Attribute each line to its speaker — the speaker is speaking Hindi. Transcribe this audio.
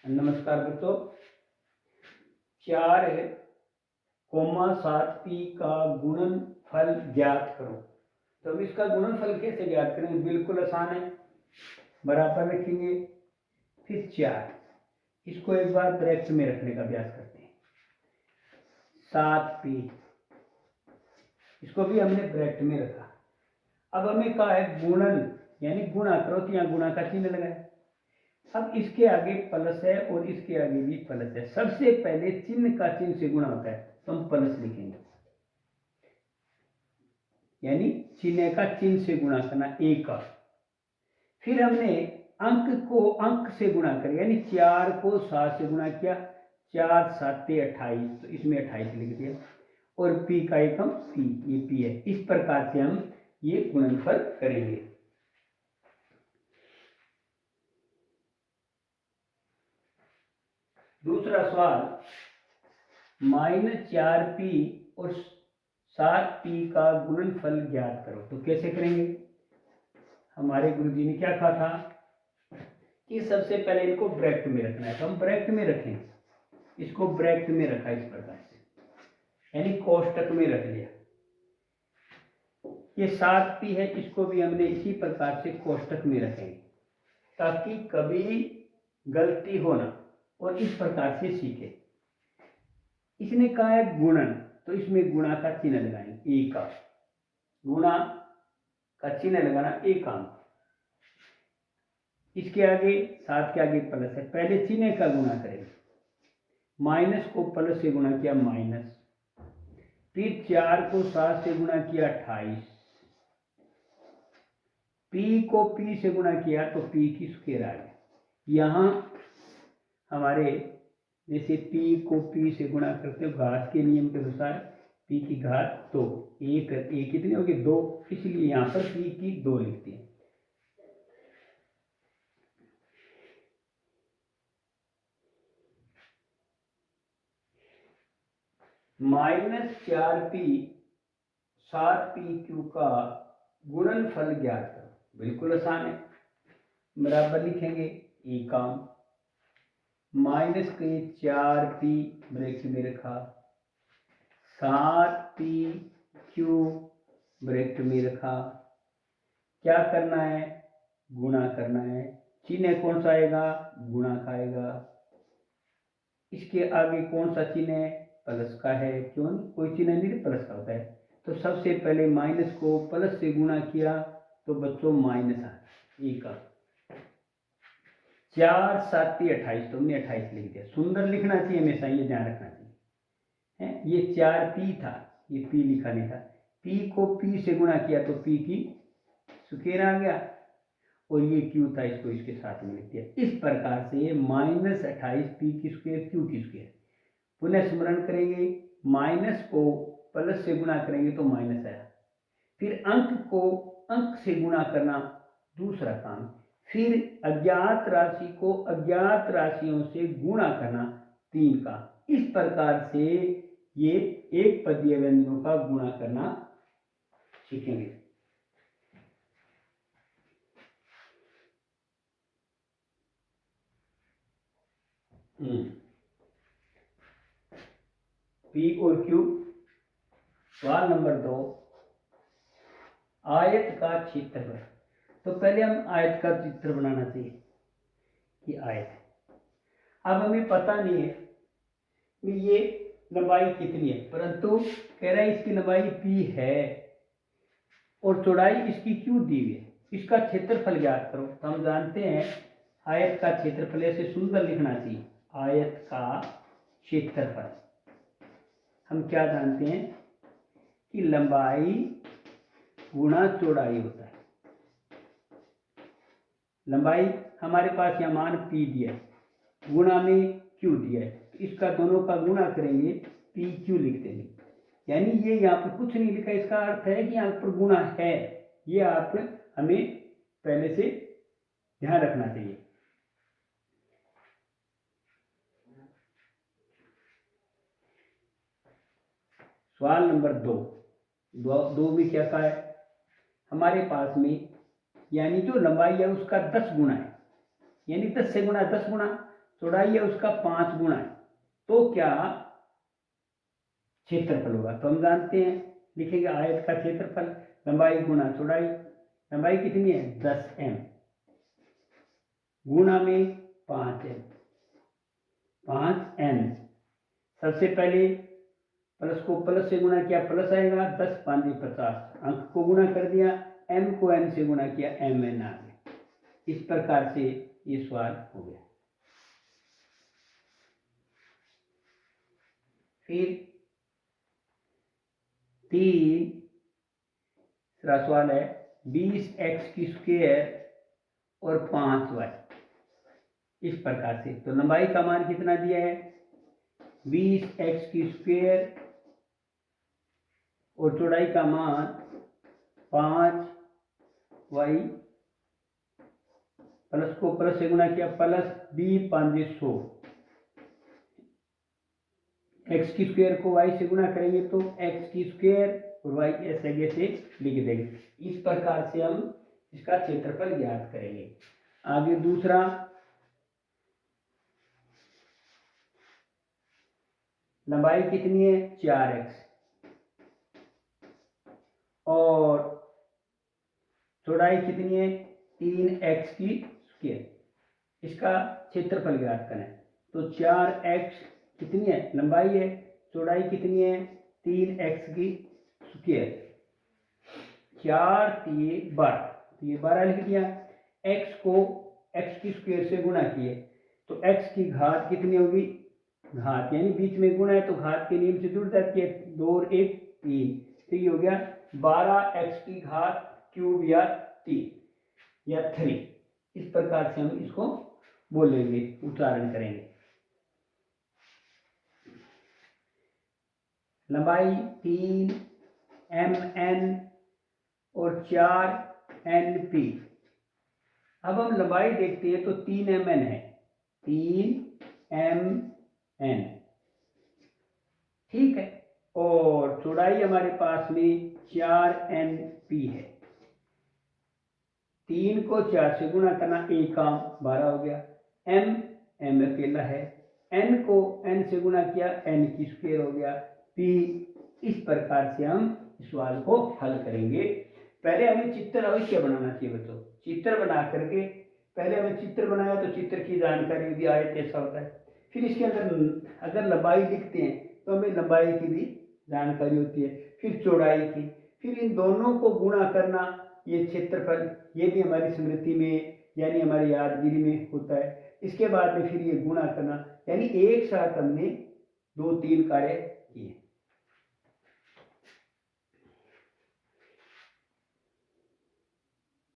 Speaker 1: नमस्कार बच्चों, 4,7p का गुणनफल ज्ञात करो। तो हम इसका गुणनफल कैसे ज्ञात करेंगे? बिल्कुल आसान है। बराबर रखेंगे, फिर 4, इसको एक बार ब्रैकेट में रखने का अभ्यास करते हैं। 7p, इसको भी हमने ब्रैकेट में रखा। अब हमें कहा है गुणन, यानी गुणा करो, तो यहाँ गुणा का चिन्ह लगाए। अब इसके आगे प्लस है और इसके आगे भी प्लस है। सबसे पहले चिन्ह का चिन्ह से गुणा होता है, तो हम प्लस लिखेंगे, यानी चिन्ह का चिन्ह से गुणा करना, एक का। फिर हमने अंक को अंक से गुणा कर, यानी 4 को 7 से गुणा किया, 4 7 28, तो इसमें 28 लिख दिया। और पी का एकम पी, ये पी है। इस प्रकार से हम ये गुणनफल करेंगे। दूसरा सवाल, -4p और 7p का गुणनफल ज्ञात करो। तो कैसे करेंगे? हमारे गुरुजी ने क्या कहा था कि सबसे पहले इनको ब्रैकेट में रखना है, तो हम ब्रैकेट में रखें। इसको ब्रैकेट में रखा इस प्रकार से, यानी कोष्टक में रख लिया। ये 7p है, इसको भी हमने इसी प्रकार से कोष्टक में रखेंगे, ताकि कभी गलती हो ना, और इस प्रकार से सीखे। इसने कहा है गुणन, तो इसमें गुणा का चिन्ह लगाएंगे, एक का गुणा का चिन्ह लगाना, एक अंक। इसके आगे 7 के आगे प्लस है, पहले चिन्ह का गुणा करेंगे। माइनस को प्लस से गुणा किया, माइनस। फिर 4 को 7 से गुणा किया, 28। पी को पी से गुणा किया, तो पी की स्क्वायर आ गया। यहाँ हमारे जैसे पी को पी से गुणा करते हो घात के नियम के अनुसार, पी की घात 2, एक कितनी होगी? 2, इसलिए यहाँ पर पी की 2 लिखते हैं। -4p 7pq का गुणनफल ज्ञात करो। बिल्कुल आसान है, बराबर लिखेंगे, एक काम। माइनस के 4p ब्रैकेट में रखा, 7pq ब्रैकेट में रखा। क्या करना है? गुणा करना है। चिन्ह कौन सा आएगा? गुणा का आएगा। इसके आगे कौन सा चिन्ह है? प्लस का है। क्यों? कोई चिन्ह नहीं, प्लस का होता है। तो सबसे पहले माइनस को प्लस से गुणा किया, तो बच्चों माइनस आ एक का। 4 7 28, तो हमने 28 लिख दिया। सुंदर लिखना चाहिए हमेशा, ये ध्यान रखना चाहिए है। ये 4p था, ये p लिखा नहीं था। p को p से गुणा किया, तो p की स्क्वायर आ गया, और ये q था, इसको इसके साथ में लिख दिया। इस प्रकार से -28p की स्क्वायर, q की स्क्वायर। पुनः स्मरण करेंगे, माइनस को प्लस से गुणा करेंगे तो माइनस आया। फिर अंक को अंक से गुणा करना, दूसरा काम। फिर अज्ञात राशि को अज्ञात राशियों से गुणा करना, 3 का। इस प्रकार से ये एक पदीय व्यंजनों का गुणा करना सीखेंगे। पी और क्यू। सवाल नंबर 2, आयत का क्षेत्रफल। तो पहले हम आयत का चित्र बनाना चाहिए कि आयत है। अब हमें पता नहीं है कि ये लंबाई कितनी है, परंतु कह रहा है इसकी लंबाई p है और चौड़ाई इसकी q दी हुई है। इसका क्षेत्रफल ज्ञात करो। तो हम जानते हैं आयत का क्षेत्रफल ऐसे सुंदर लिखना चाहिए, आयत का क्षेत्रफल। हम क्या जानते हैं कि लंबाई गुणा चौड़ाई होता है। लंबाई हमारे पास यहाँ मान p दिया है, गुणा में q दिया है, तो इसका दोनों का गुणा करेंगे, पी क्यू लिख देंगे। यानी ये यहाँ पर कुछ नहीं लिखा, इसका अर्थ है कि यहाँ पर गुणा है। ये आप हमें पहले से ध्यान रखना चाहिए। सवाल नंबर 2 में क्या कहा है? हमारे पास में यानी जो लंबाई है उसका 10 गुना है, यानी 10 से गुणा 10 गुणा, चौड़ाई है उसका 5 गुणा, तो क्या क्षेत्रफल होगा। तो हम जानते हैं, लिखेंगे आयत का क्षेत्रफल लंबाई गुणा चौड़ाई, लंबाई कितनी है 10m गुणा में 5m, 5n। सबसे पहले प्लस को प्लस से गुणा किया, प्लस आएगा, 10 5 50, अंक को गुणा कर दिया, m को n से गुणा किया, mn आ गया। इस प्रकार से ये सवाल हो गया। फिर तीसरा सवाल है 20x की स्क्वायर और 5y, इस प्रकार से। तो लंबाई का मान कितना दिया है 20x की स्क्वायर और चौड़ाई का मान 5y, प्लस को प्लस से गुणा किया, प्लस b 5 100, x की स्क्वायर को y से गुणा करेंगे तो x की स्क्वायर और y ऐसे आगे से लिख देंगे। इस प्रकार से हम इसका क्षेत्रफल ज्ञात करेंगे। आगे दूसरा, लंबाई कितनी है 4x और चौड़ाई कितनी है 3x की स्क्वायर, इसका क्षेत्रफल ज्ञात करना है। तो 4x कितनी है लंबाई है, चौड़ाई कितनी है 3x की स्क्वायर, 4 3 12, तो ये 12 लिख दिया। x को x की स्क्वायर से गुणा किए तो x की घात कितनी होगी, घात यानी बीच में गुणा है तो घात के नियम से जुड़ जाती है, 2 और 1 3, तो ये हो गया 12x की घात क्यूब या 3 या 3। इस प्रकार से हम इसको बोलेंगे, उच्चारण करेंगे। लंबाई 3 mn और 4 np। अब हम लंबाई देखते हैं तो 3 mn है, 3 mn, ठीक है, और चौड़ाई हमारे पास में 4 np है। 3 को 4 से गुणा करना, एक काम 12 हो गया, m अकेला है, n को n से गुणा किया, n की स्क्वायर हो गया, p। इस प्रकार से हम इस सवाल को हल करेंगे। पहले हमें चित्र अवश्य बनाना चाहिए बच्चों, चित्र बना करके, पहले हमें चित्र बनाया तो चित्र की जानकारी होगी, आयत ऐसा होता है। फिर इसके अंदर अगर लंबाई लिखते हैं तो हमें लंबाई की भी जानकारी होती है, फिर चौड़ाई की, फिर इन दोनों को गुणा करना, ये क्षेत्रफल, ये भी हमारी स्मृति में यानी हमारी यादगिरी में होता है। इसके बाद में फिर ये गुणा करना, यानी एक साथ हमने 2 3 कार्य किए।